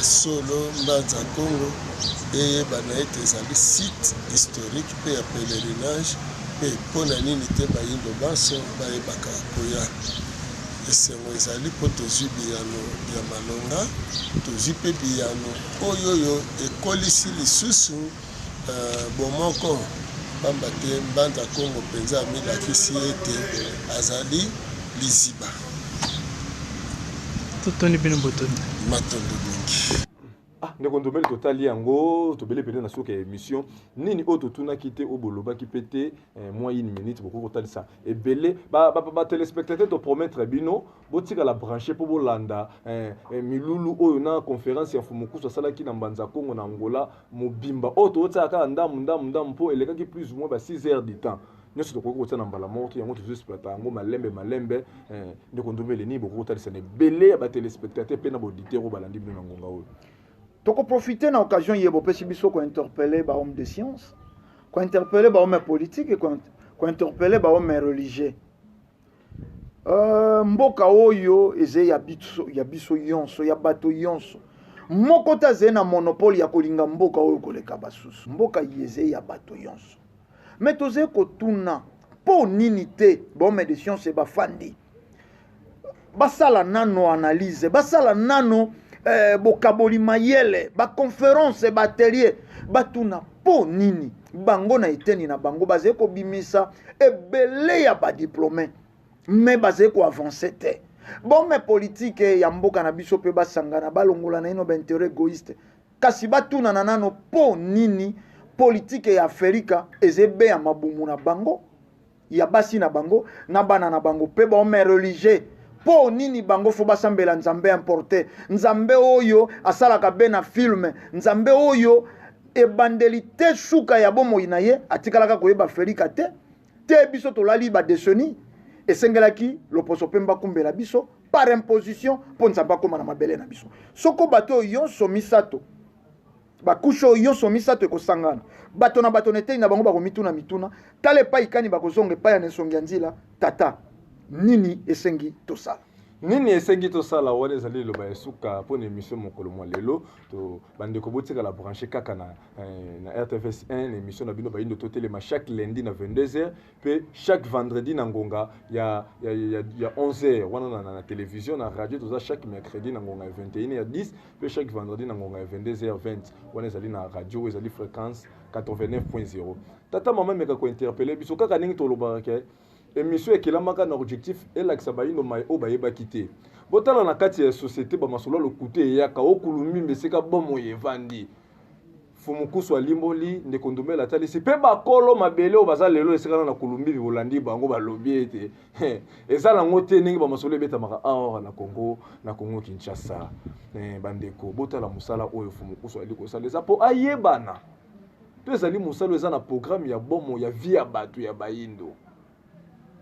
solo mbanza Congo eyebana ete ezali site historique mpe ya pèlerinage mpe mpona nini te bayindo banso bayebaka koya. Esengo ezali mpo tozwi biyano ya malonga, tozwi mpe biyano oyo ekolisi lisusu bomoko pamba te mbanza Congo mpenza amilakisi ete azali liziba. Totoni bino botoni matondo mingi ndeko ndomeli totali yango tobele pene na soka émission nini oyo totunaki te oyo bolobaki pe te mwa une minute bokoki kotalisa ebele batelespectateur topromettre bino botikala branché mpo bolanda milulu oyo na conférence ya Fumukusu asalaki na mbanza Congo na Angola mobimba oyo totiaka ndamu mpo elekaki plus ou moins 6 heures du temps nyonso tokoki kotia na mbala moko yango tozoexploita yango malembe ndeko ndomeli nini bokoki kotalisa na ebele ya batelespectateur mpe na baauditeur oyo balandi bino na ngonga oyo. Toko profiter na occasion yebo pesi biso ko interpeller ba homme de science, ko interpeller ba homme politique et ko interpeller ba homme religieux. Mboka oyo eze ya biso yonso ya bato yonso. Moko taze na monopole ya kolinga mboka oyo koleka basusu. Mboka yeze ya bato yonso. Mais toze ko tuna po nini te ba homme de science ba fandi. Basala nano analyse, basala nano bokaboli mayele ba conférence ba atelier batuna po nini bango na eteni na bango baze ko bimisa ebele ya ba diplômé mais baze ko avancer te bon mais politique ya mboka na biso pe basangana balongola na ino ba intérêt égoïste kasi batuna na nano po nini politique ya Afrika ezebe ya mabumu na bango ya basi na bango na bana na bango pe ba homme religieux po nini bango fo basambela nzambe importé nzambe oyo asalaka be na film nzambe oyo ebandeli te suka ya bomo inaye atikalaka koyeba Afrika te biso tolali ba desoni esengelaki loposo pe mbakumbela biso par imposition po nzambe akoma na mabele na biso soko bato yonso misato bakusho yonso misato ekosangana bato na bato netei na bango bakomituna mituna tale pa ikani bakozonga pa ya nsongi ya nzila tata nini esengi tosala wana ezali loba esuka mpona émission mokolo mwa lelo to bandeko botikala branché kaka na RTVS 1 émission na bino bayindo totelema chaque lundi na 22h pe chaque vendredi na ngonga ya 11h wana na télévision na radio toza chaque mercredi na ngonga ya 21h10 pe chaque vendredi na ngonga ya 22h20 wana ezali na radio ezali fréquence 89.0 tata mama meka ko interpeller biso kaka ningi tolobaka émission ekelamaka na objectif elakisa bayindo mai o bayebaki te botala na kati ya société bamasolo lokute eyaka okulumi meseka bomo evandi Fumukusu alimboli ndeko ndomela talisi pe bakolo mabele o baza lelo esekana na kulumbi bolandi bango balobi ete ezala ngote ningi bamasolo ebetamaka awa na Congo Kinshasa bandeko botala musala oyo Fumukusu aliko saleza po ayebana to ezali musala eza na programme ya bomo ya vie ya bato ya bayindo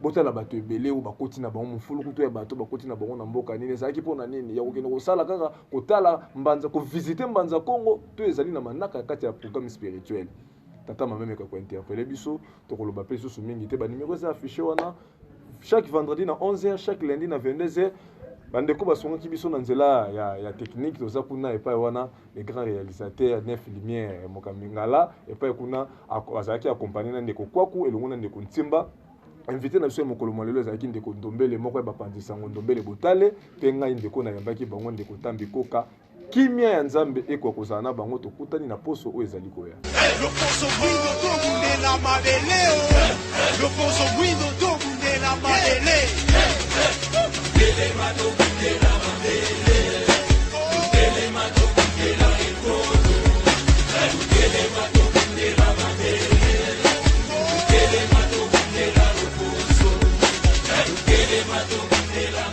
botala bato ebele o bakoti na bango mufulu kuto ya bato bakoti na bango na mboka nini ezalaki mpona nini ya kokende kosala kaka kotala mbanza kovisite mbanza Congo to ezali na manaka kati ya programme spirituel tata mama meka ko interpeller biso tokoloba pe susu mingi te ba numéro eza affiché wana chaque vendredi na 11h chaque lundi na 22h bandeko basongaki biso na nzela ya technique toza kuna epai wana les grands réalisateurs Nef Lumière Mokambingala epai kuna azalaki accompagné na ndeko Kwaku elongo na ndeko Ntimba invité na biso ya mokolo malelo ezalaki ndeko Ndombele moko ya bapanzisango Ndombele Botale mpe ngai ndeko na yambaki bango ndeko Tambi Koka kimia ya Nzambe ekwa kozala na bango tokutani na poso oyo ezali koya loposo bwindo tobundela mabele loposo bwindo tobundela mabele telema tobundela mabele telema tobundela ekozo telema tobundela mabele telema tobundela loposo telema tobundela